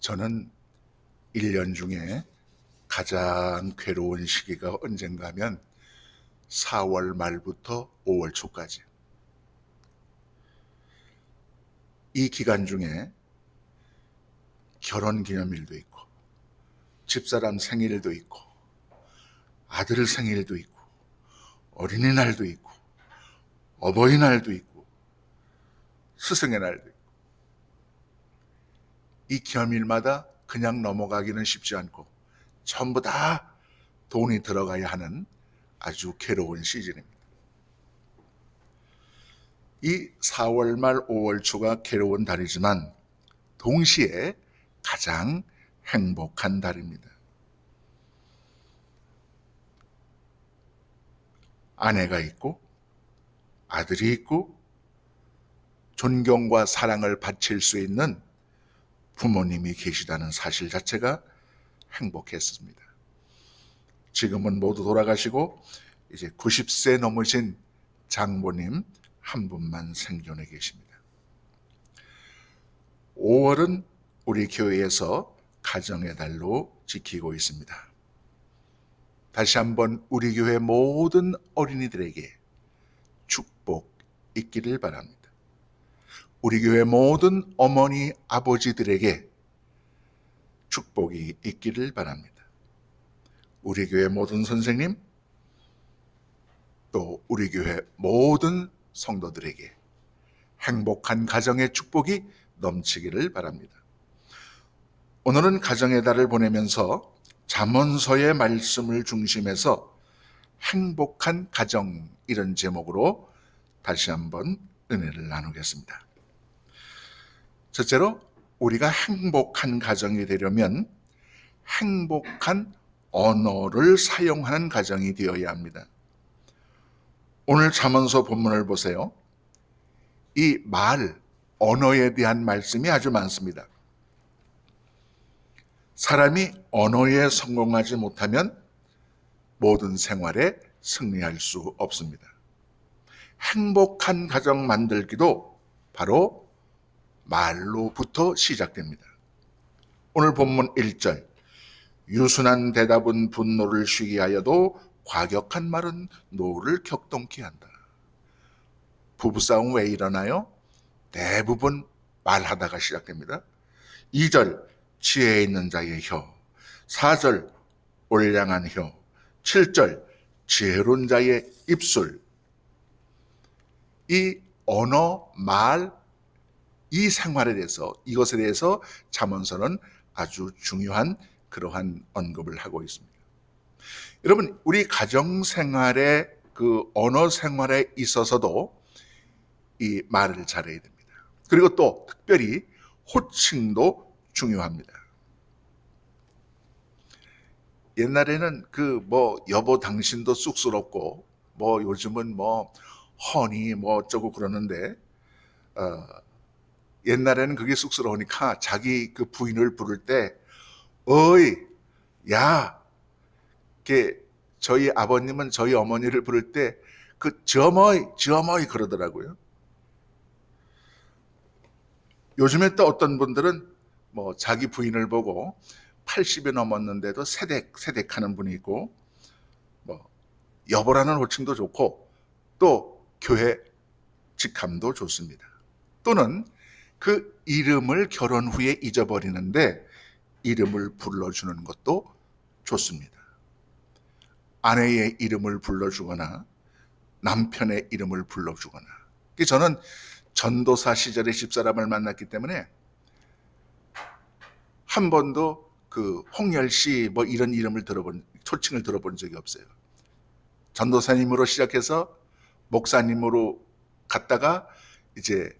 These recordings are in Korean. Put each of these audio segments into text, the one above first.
저는 1년 중에 가장 괴로운 시기가 언젠가 하면 4월 말부터 5월 초까지. 이 기간 중에 결혼 기념일도 있고, 집사람 생일도 있고, 아들 생일도 있고, 어린이날도 있고, 어버이날도 있고, 스승의 날도 있고. 이 기념일마다 그냥 넘어가기는 쉽지 않고 전부 다 돈이 들어가야 하는 아주 괴로운 시즌입니다. 이 4월 말 5월 초가 괴로운 달이지만 동시에 가장 행복한 달입니다. 아내가 있고 아들이 있고 존경과 사랑을 바칠 수 있는 부모님이 계시다는 사실 자체가 행복했습니다. 지금은 모두 돌아가시고 이제 90세 넘으신 장모님 한 분만 생존해 계십니다. 5월은 우리 교회에서 가정의 달로 지키고 있습니다. 다시 한번 우리 교회 모든 어린이들에게 축복 있기를 바랍니다. 우리 교회 모든 어머니, 아버지들에게 축복이 있기를 바랍니다. 우리 교회 모든 선생님, 또 우리 교회 모든 성도들에게 행복한 가정의 축복이 넘치기를 바랍니다. 오늘은 가정의 달을 보내면서 잠언서의 말씀을 중심해서 행복한 가정, 이런 제목으로 다시 한번 은혜를 나누겠습니다. 첫째로 우리가 행복한 가정이 되려면 행복한 언어를 사용하는 가정이 되어야 합니다. 오늘 잠언서 본문을 보세요. 이 말, 언어에 대한 말씀이 아주 많습니다. 사람이 언어에 성공하지 못하면 모든 생활에 승리할 수 없습니다. 행복한 가정 만들기도 바로 말로부터 시작됩니다. 오늘 본문 1절, 유순한 대답은 분노를 쉬게 하여도 과격한 말은 노를 격동케 한다. 부부싸움 왜 일어나요? 대부분 말하다가 시작됩니다. 2절, 지혜 있는 자의 혀. 4절, 올량한 혀. 7절, 지혜로운 자의 입술. 이 언어, 말, 이 생활에 대해서, 이것에 대해서 잠언서는 아주 중요한 그러한 언급을 하고 있습니다. 여러분, 우리 가정생활의 그 언어 생활에 있어서도 이 말을 잘해야 됩니다. 그리고 또 특별히 호칭도 중요합니다. 옛날에는 여보 당신도 쑥스럽고 요즘은 허니 어쩌고 그러는데 옛날에는 그게 쑥스러우니까 자기 그 부인을 부를 때 어이, 야, 저희 아버님은 저희 어머니를 부를 때 저머이 그러더라고요. 요즘에 또 어떤 분들은 자기 부인을 보고 80이 넘었는데도 세댁하는 분이 있고 여보라는 호칭도 좋고 또 교회 직함도 좋습니다. 또는 그 이름을 결혼 후에 잊어버리는데 이름을 불러주는 것도 좋습니다. 아내의 이름을 불러주거나 남편의 이름을 불러주거나. 저는 전도사 시절에 집사람을 만났기 때문에 한 번도 그 홍열씨 이런 이름을 초칭을 들어본 적이 없어요. 전도사님으로 시작해서 목사님으로 갔다가 이제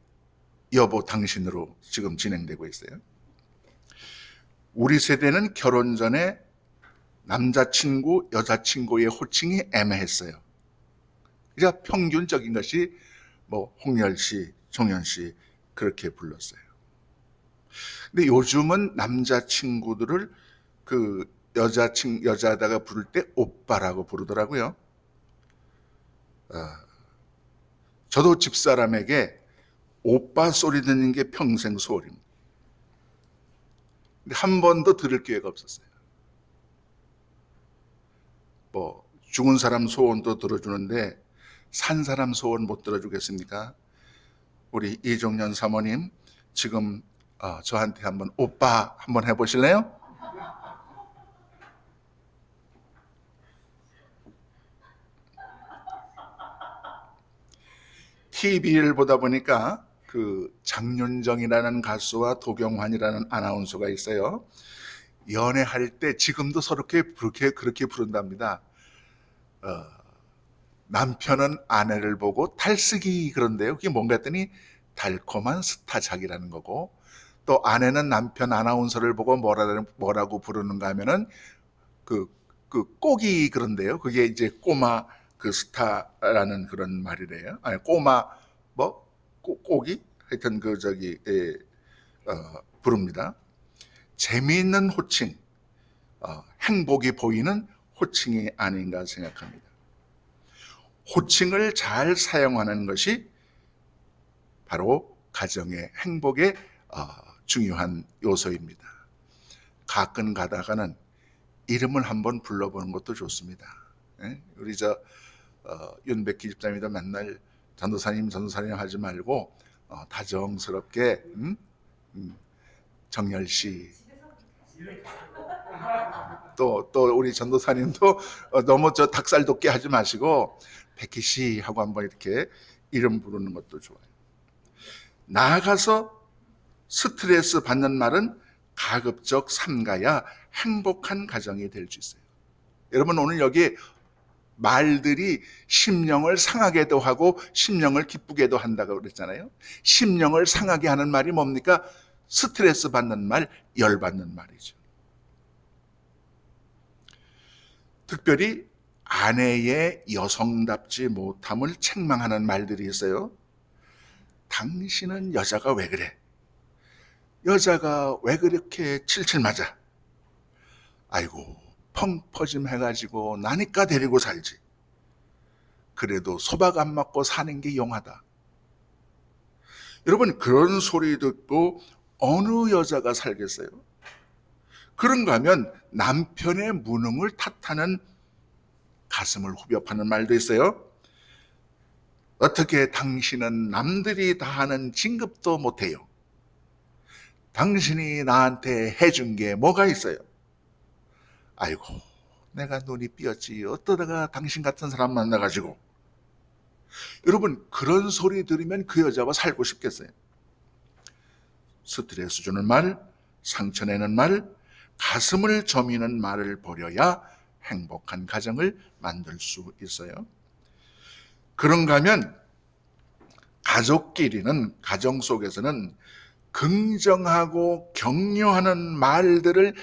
여보 당신으로 지금 진행되고 있어요. 우리 세대는 결혼 전에 남자친구, 여자친구의 호칭이 애매했어요. 그러니까 평균적인 것이 홍열씨, 종현씨 그렇게 불렀어요. 근데 요즘은 남자친구들을 그 여자다가 부를 때 오빠라고 부르더라고요. 저도 집사람에게 오빠 소리 듣는 게 평생 소원입니다. 근데 한 번도 들을 기회가 없었어요. 뭐 죽은 사람 소원도 들어주는데 산 사람 소원 못 들어주겠습니까? 우리 이종년 사모님 지금 저한테 한번 오빠 한번 해보실래요? TV를 보다 보니까 그 장윤정이라는 가수와 도경환이라는 아나운서가 있어요. 연애할 때 지금도 서로 그렇게 부른답니다. 남편은 아내를 보고 탈쓰기 그런데요. 그게 뭔가 했더니 달콤한 스타작이라는 거고, 또 아내는 남편 아나운서를 보고 뭐라고 부르는가 하면은 그 꼬기 그런데요. 그게 이제 꼬마 그 스타라는 그런 말이래요. 아니 꼬마 뭐 꼬기 하여튼 그 저기 부릅니다. 재미있는 호칭, 행복이 보이는 호칭이 아닌가 생각합니다. 호칭을 잘 사용하는 것이 바로 가정의 행복의 중요한 요소입니다. 가끔 가다가는 이름을 한번 불러보는 것도 좋습니다. 우리 윤백기 집사님도 맨날 전도사님 하지 말고 다정스럽게 정열씨, 또 우리 전도사님도 너무 닭살 돋게 하지 마시고 백희씨 하고 한번 이렇게 이름 부르는 것도 좋아요. 나아가서 스트레스 받는 말은 가급적 삼가야 행복한 가정이 될 수 있어요. 여러분 오늘 여기 말들이 심령을 상하게도 하고 심령을 기쁘게도 한다고 그랬잖아요. 심령을 상하게 하는 말이 뭡니까? 스트레스 받는 말, 열받는 말이죠. 특별히 아내의 여성답지 못함을 책망하는 말들이 있어요. 당신은 여자가 왜 그래? 여자가 왜 그렇게 칠칠 맞아? 아이고 펑퍼짐 해가지고 나니까 데리고 살지. 그래도 소박 안 맞고 사는 게 용하다. 여러분 그런 소리 듣고 어느 여자가 살겠어요? 그런가 하면 남편의 무능을 탓하는 가슴을 후벼 파는 말도 있어요. 어떻게 당신은 남들이 다 하는 진급도 못해요? 당신이 나한테 해준 게 뭐가 있어요? 아이고 내가 눈이 삐었지 어떠다가 당신 같은 사람 만나가지고. 여러분 그런 소리 들으면 그 여자와 살고 싶겠어요? 스트레스 주는 말, 상처내는 말, 가슴을 저미는 말을 버려야 행복한 가정을 만들 수 있어요. 그런가 하면 가족끼리는, 가정 속에서는 긍정하고 격려하는 말들을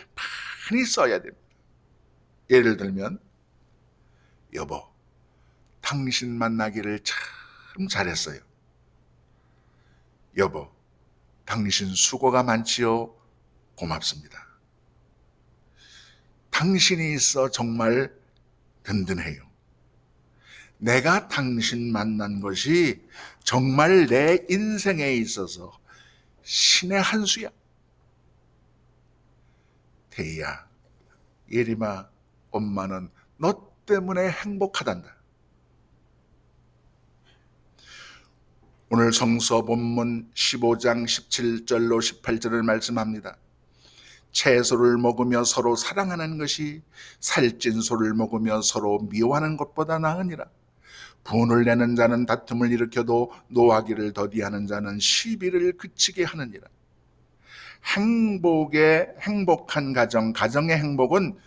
많이 써야 됩니다. 예를 들면 여보 당신 만나기를 참 잘했어요. 여보 당신 수고가 많지요. 고맙습니다. 당신이 있어 정말 든든해요. 내가 당신 만난 것이 정말 내 인생에 있어서 신의 한 수야. 태희야, 예림아, 엄마는 너 때문에 행복하단다. 오늘 성서 본문 15장 17절로 18절을 말씀합니다. 채소를 먹으며 서로 사랑하는 것이 살찐 소를 먹으며 서로 미워하는 것보다 나으니라. 분을 내는 자는 다툼을 일으켜도 노하기를 더디하는 자는 시비를 그치게 하느니라. 행복한 가정의 행복은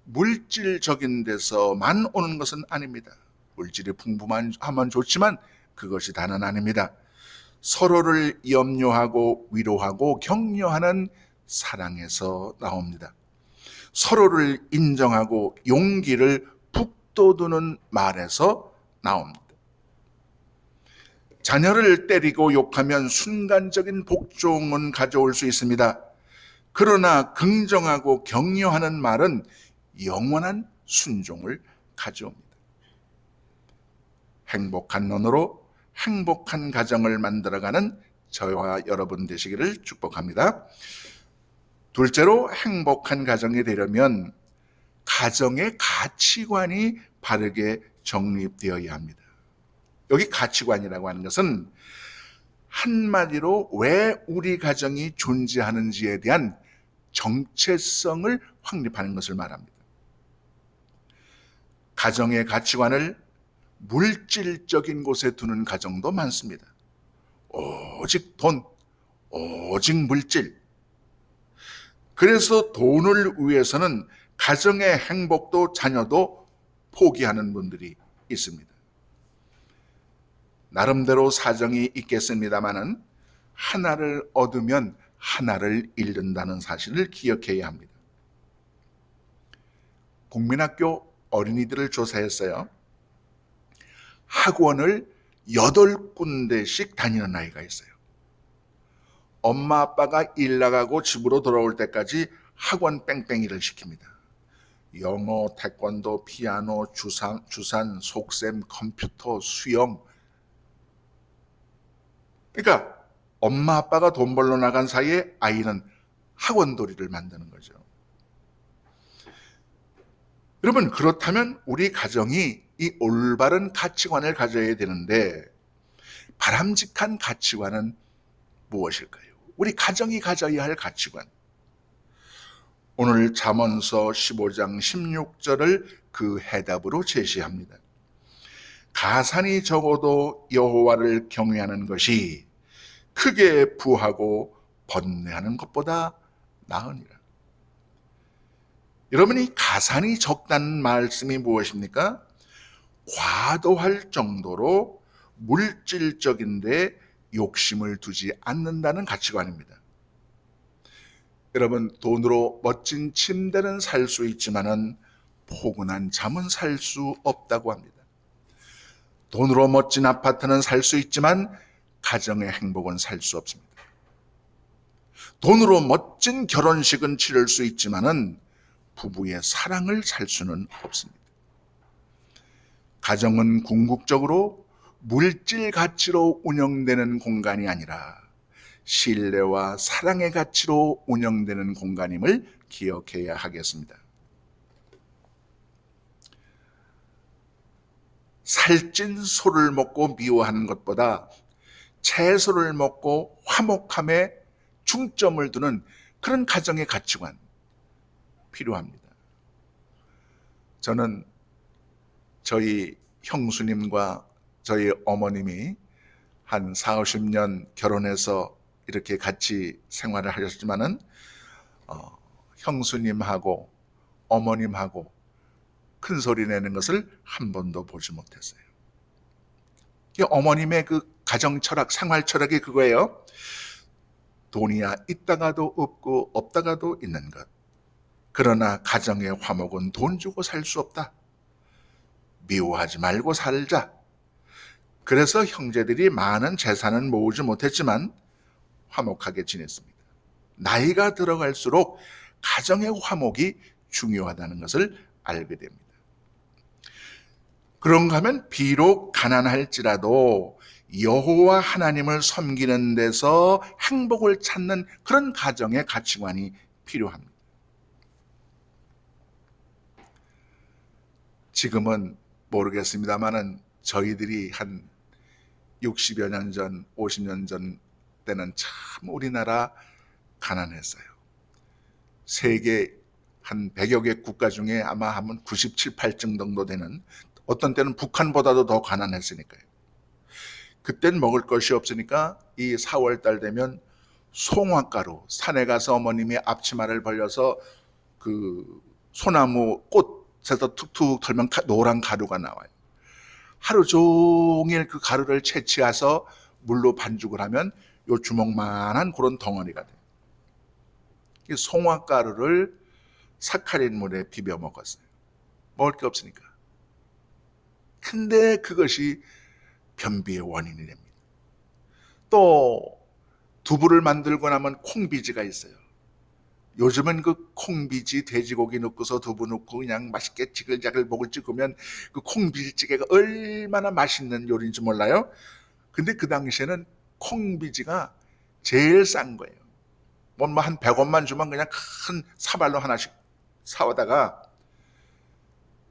물질적인 데서만 오는 것은 아닙니다. 물질이 풍부하면 좋지만 그것이 다는 아닙니다. 서로를 염려하고 위로하고 격려하는 사랑에서 나옵니다. 서로를 인정하고 용기를 북돋우는 말에서 나옵니다. 자녀를 때리고 욕하면 순간적인 복종은 가져올 수 있습니다. 그러나 긍정하고 격려하는 말은 영원한 순종을 가져옵니다. 행복한 눈으로 행복한 가정을 만들어가는 저와 여러분 되시기를 축복합니다. 둘째로 행복한 가정이 되려면 가정의 가치관이 바르게 정립되어야 합니다. 여기 가치관이라고 하는 것은 한마디로 왜 우리 가정이 존재하는지에 대한 정체성을 확립하는 것을 말합니다. 가정의 가치관을 물질적인 곳에 두는 가정도 많습니다. 오직 돈, 오직 물질. 그래서 돈을 위해서는 가정의 행복도 자녀도 포기하는 분들이 있습니다. 나름대로 사정이 있겠습니다마는 하나를 얻으면 하나를 잃는다는 사실을 기억해야 합니다. 국민학교 어린이들을 조사했어요. 학원을 8군데씩 다니는 아이가 있어요. 엄마 아빠가 일 나가고 집으로 돌아올 때까지 학원 뺑뺑이를 시킵니다. 영어, 태권도, 피아노, 주산, 속셈, 컴퓨터, 수영. 그러니까 엄마 아빠가 돈 벌러 나간 사이에 아이는 학원돌이를 만드는 거죠. 여러분, 그렇다면 우리 가정이 이 올바른 가치관을 가져야 되는데 바람직한 가치관은 무엇일까요? 우리 가정이 가져야 할 가치관. 오늘 잠언서 15장 16절을 그 해답으로 제시합니다. 가산이 적어도 여호와를 경외하는 것이 크게 부하고 번뇌하는 것보다 나으니라. 여러분이 가산이 적다는 말씀이 무엇입니까? 과도할 정도로 물질적인데 욕심을 두지 않는다는 가치관입니다. 여러분, 돈으로 멋진 침대는 살 수 있지만은 포근한 잠은 살 수 없다고 합니다. 돈으로 멋진 아파트는 살 수 있지만 가정의 행복은 살 수 없습니다. 돈으로 멋진 결혼식은 치를 수 있지만은 부부의 사랑을 살 수는 없습니다. 가정은 궁극적으로 물질 가치로 운영되는 공간이 아니라 신뢰와 사랑의 가치로 운영되는 공간임을 기억해야 하겠습니다. 살찐 소를 먹고 미워하는 것보다 채소를 먹고 화목함에 중점을 두는 그런 가정의 가치관 필요합니다. 저는 저희 형수님과 저희 어머님이 한 40, 50년 결혼해서 이렇게 같이 생활을 하셨지만은 형수님하고 어머님하고 큰 소리 내는 것을 한 번도 보지 못했어요. 어머님의 그 가정 철학, 생활 철학이 그거예요. 돈이야 있다가도 없고 없다가도 있는 것. 그러나 가정의 화목은 돈 주고 살 수 없다. 미워하지 말고 살자. 그래서 형제들이 많은 재산은 모으지 못했지만 화목하게 지냈습니다. 나이가 들어갈수록 가정의 화목이 중요하다는 것을 알게 됩니다. 그런가 하면 비록 가난할지라도 여호와 하나님을 섬기는 데서 행복을 찾는 그런 가정의 가치관이 필요합니다. 지금은 모르겠습니다만은 저희들이 한 60여 년 전, 50년 전 때는 참 우리나라 가난했어요. 세계 한 100여 개 국가 중에 아마 한 97, 8등 정도 되는, 어떤 때는 북한보다도 더 가난했으니까요. 그땐 먹을 것이 없으니까 이 4월 달 되면 송화가루, 산에 가서 어머님이 앞치마를 벌려서 그 소나무 꽃에서 툭툭 털면 노란 가루가 나와요. 하루 종일 그 가루를 채취해서 물로 반죽을 하면 요 주먹만한 그런 덩어리가 돼요. 이 송화가루를 사카린 물에 비벼 먹었어요. 먹을 게 없으니까. 근데 그것이 변비의 원인이 됩니다. 또 두부를 만들고 나면 콩비지가 있어요. 요즘은 그 콩비지 돼지고기 넣고서 두부 넣고 그냥 맛있게 지글자글 목을 찍으면 그 콩비지찌개가 얼마나 맛있는 요리인지 몰라요? 근데 그 당시에는 콩비지가 제일 싼 거예요. 한 100원만 주면 그냥 큰 사발로 하나씩 사오다가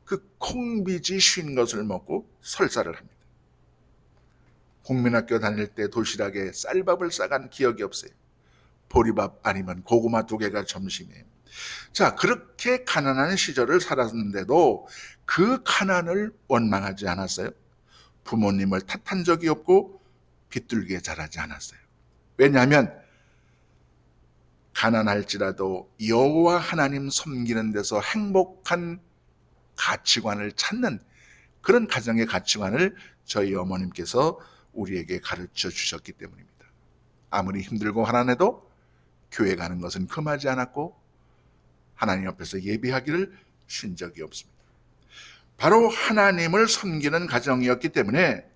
그 콩비지 쉰 것을 먹고 설사를 합니다. 국민학교 다닐 때 도시락에 쌀밥을 싸간 기억이 없어요. 보리밥 아니면 고구마 2개가 점심이에요. 자, 그렇게 가난한 시절을 살았는데도 그 가난을 원망하지 않았어요. 부모님을 탓한 적이 없고 비뚤게 자라지 않았어요. 왜냐하면 가난할지라도 여호와 하나님 섬기는 데서 행복한 가치관을 찾는 그런 가정의 가치관을 저희 어머님께서 우리에게 가르쳐 주셨기 때문입니다. 아무리 힘들고 가난해도 교회 가는 것은 금하지 않았고 하나님 앞에서 예배하기를 쉰 적이 없습니다. 바로 하나님을 섬기는 가정이었기 때문에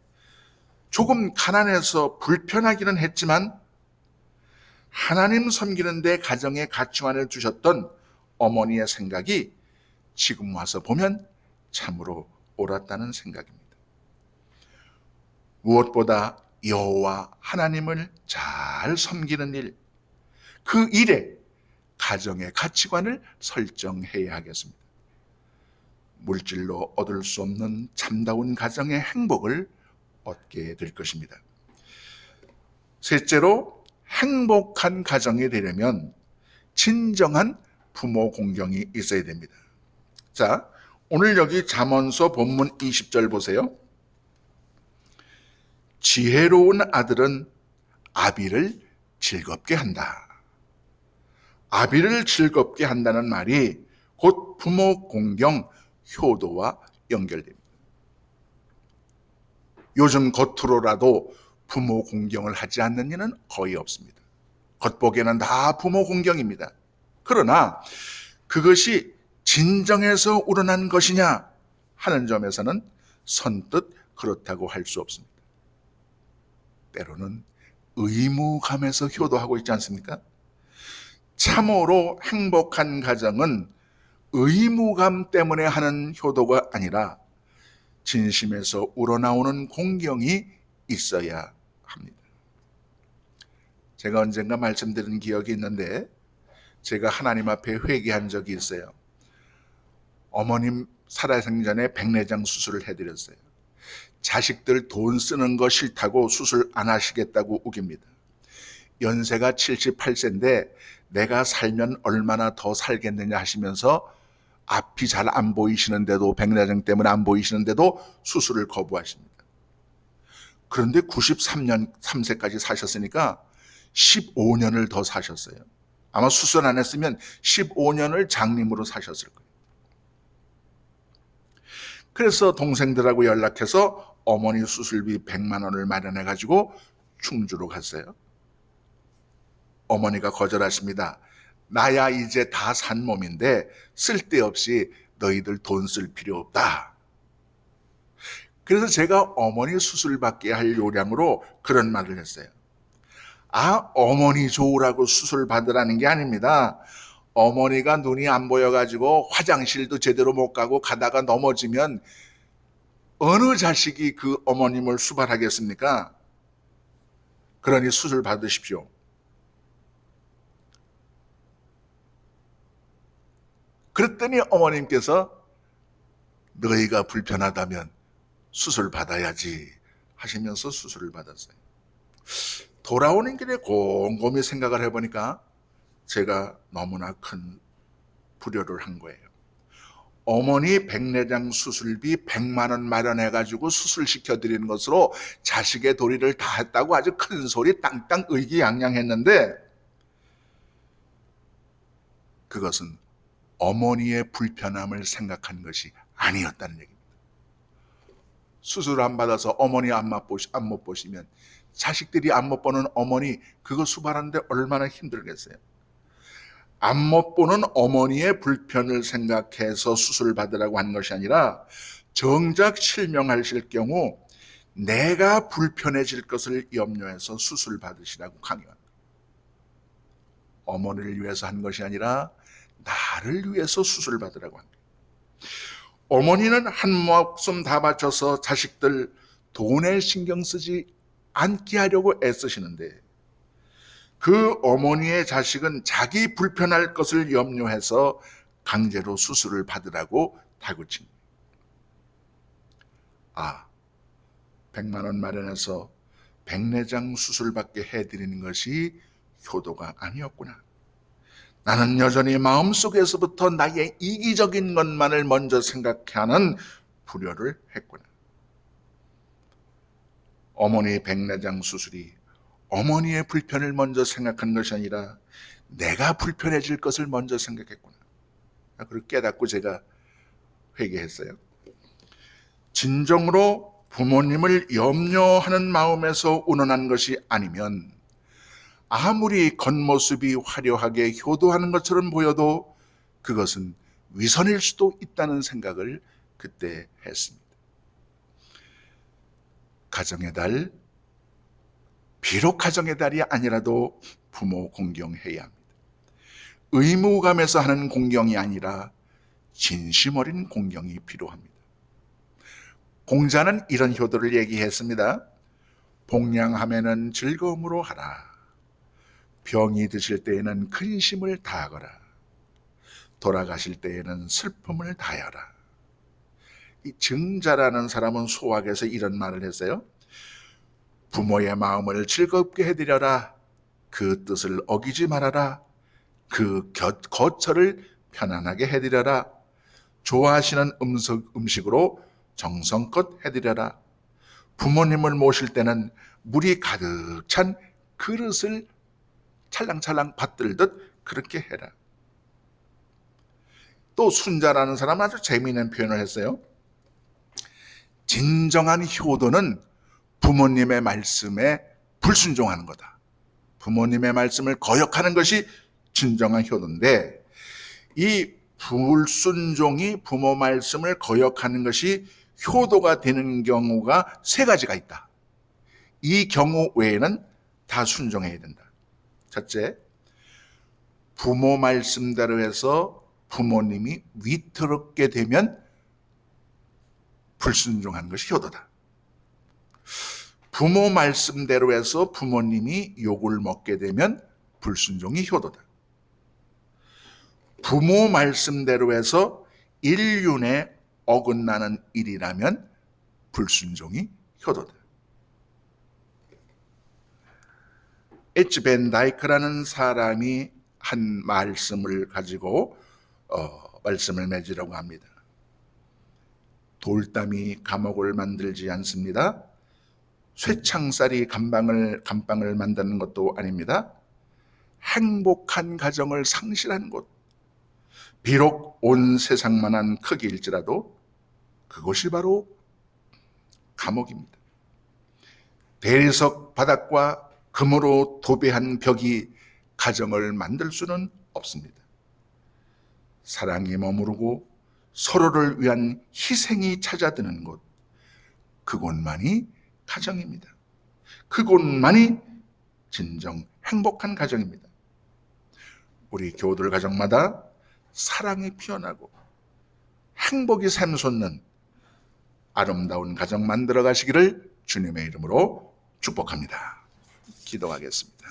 조금 가난해서 불편하기는 했지만 하나님 섬기는데 가정의 가치관을 두셨던 어머니의 생각이 지금 와서 보면 참으로 옳았다는 생각입니다. 무엇보다 여호와 하나님을 잘 섬기는 일, 그 일에 가정의 가치관을 설정해야 하겠습니다. 물질로 얻을 수 없는 참다운 가정의 행복을 얻게 될 것입니다. 셋째로, 행복한 가정이 되려면 진정한 부모 공경이 있어야 됩니다. 자, 오늘 여기 잠언서 본문 20절 보세요. 지혜로운 아들은 아비를 즐겁게 한다. 아비를 즐겁게 한다는 말이 곧 부모 공경, 효도와 연결됩니다. 요즘 겉으로라도 부모 공경을 하지 않는 이는 거의 없습니다. 겉보기에는 다 부모 공경입니다. 그러나 그것이 진정에서 우러난 것이냐 하는 점에서는 선뜻 그렇다고 할 수 없습니다. 때로는 의무감에서 효도하고 있지 않습니까? 참으로 행복한 가정은 의무감 때문에 하는 효도가 아니라 진심에서 우러나오는 공경이 있어야 합니다. 제가 언젠가 말씀드린 기억이 있는데 제가 하나님 앞에 회개한 적이 있어요. 어머님 살아생전에 백내장 수술을 해드렸어요. 자식들 돈 쓰는 거 싫다고 수술 안 하시겠다고 우깁니다. 연세가 78세인데 내가 살면 얼마나 더 살겠느냐 하시면서 앞이 잘 안 보이시는데도, 백내장 때문에 안 보이시는데도 수술을 거부하십니다. 그런데 93년 3세까지 사셨으니까 15년을 더 사셨어요. 아마 수술 안 했으면 15년을 장님으로 사셨을 거예요. 그래서 동생들하고 연락해서 어머니 수술비 100만 원을 마련해 가지고 충주로 갔어요. 어머니가 거절하십니다. 나야 이제 다 산 몸인데 쓸데없이 너희들 돈 쓸 필요 없다. 그래서 제가 어머니 수술 받게 할 요량으로 그런 말을 했어요. 아, 어머니 좋으라고 수술 받으라는 게 아닙니다. 어머니가 눈이 안 보여가지고 화장실도 제대로 못 가고 가다가 넘어지면 어느 자식이 그 어머님을 수발하겠습니까? 그러니 수술 받으십시오. 그랬더니 어머님께서 너희가 불편하다면 수술 받아야지 하시면서 수술을 받았어요. 돌아오는 길에 곰곰이 생각을 해보니까 제가 너무나 큰 불효를 한 거예요. 어머니 백내장 수술비 100만 원 마련해가지고 수술시켜드리는 것으로 자식의 도리를 다 했다고 아주 큰 소리 땅땅 의기양양했는데 그것은 어머니의 불편함을 생각한 것이 아니었다는 얘기입니다. 수술 안 받아서 어머니 안 못 보시면 자식들이 안 못 보는 어머니 그거 수발하는데 얼마나 힘들겠어요. 안 못 보는 어머니의 불편을 생각해서 수술 받으라고 한 것이 아니라 정작 실명하실 경우 내가 불편해질 것을 염려해서 수술 받으시라고 강요합니다. 어머니를 위해서 한 것이 아니라 나를 위해서 수술 받으라고 합니다. 어머니는 한 목숨 다 바쳐서 자식들 돈에 신경 쓰지 않게 하려고 애쓰시는데 그 어머니의 자식은 자기 불편할 것을 염려해서 강제로 수술을 받으라고 다그친 거예요. 100만 원 마련해서 백내장 수술받게 해드리는 것이 효도가 아니었구나. 나는 여전히 마음속에서부터 나의 이기적인 것만을 먼저 생각하는 불효를 했구나. 어머니의 백내장 수술이 어머니의 불편을 먼저 생각한 것이 아니라 내가 불편해질 것을 먼저 생각했구나. 그걸 깨닫고 제가 회개했어요. 진정으로 부모님을 염려하는 마음에서 우러난 것이 아니면 아무리 겉모습이 화려하게 효도하는 것처럼 보여도 그것은 위선일 수도 있다는 생각을 그때 했습니다. 가정의 달, 비록 가정의 달이 아니라도 부모 공경해야 합니다. 의무감에서 하는 공경이 아니라 진심 어린 공경이 필요합니다. 공자는 이런 효도를 얘기했습니다. 복량하면은 즐거움으로 하라. 병이 드실 때에는 근심을 다하거라. 돌아가실 때에는 슬픔을 다하여라. 이 증자라는 사람은 소학에서 이런 말을 했어요. 부모의 마음을 즐겁게 해드려라. 그 뜻을 어기지 말아라. 그 거처를 편안하게 해드려라. 좋아하시는 음식으로 정성껏 해드려라. 부모님을 모실 때는 물이 가득 찬 그릇을 찰랑찰랑 받들듯 그렇게 해라. 또 순자라는 사람은 아주 재미있는 표현을 했어요. 진정한 효도는 부모님의 말씀에 불순종하는 거다. 부모님의 말씀을 거역하는 것이 진정한 효도인데, 이 불순종이 부모 말씀을 거역하는 것이 효도가 되는 경우가 세 가지가 있다. 이 경우 외에는 다 순종해야 된다. 첫째, 부모 말씀대로 해서 부모님이 위태롭게 되면 불순종하는 것이 효도다. 부모 말씀대로 해서 부모님이 욕을 먹게 되면 불순종이 효도다. 부모 말씀대로 해서 인륜에 어긋나는 일이라면 불순종이 효도다. H. 벤 다이크라는 사람이 한 말씀을 가지고 말씀을 맺으려고 합니다. 돌담이 감옥을 만들지 않습니다. 쇠창살이 감방을 만드는 것도 아닙니다. 행복한 가정을 상실한 곳, 비록 온 세상만한 크기일지라도 그것이 바로 감옥입니다. 대리석 바닥과 금으로 도배한 벽이 가정을 만들 수는 없습니다. 사랑이 머무르고 서로를 위한 희생이 찾아드는 곳, 그곳만이 가정입니다. 그곳만이 진정 행복한 가정입니다. 우리 교우들 가정마다 사랑이 피어나고 행복이 샘솟는 아름다운 가정 만들어 가시기를 주님의 이름으로 축복합니다. 기도하겠습니다.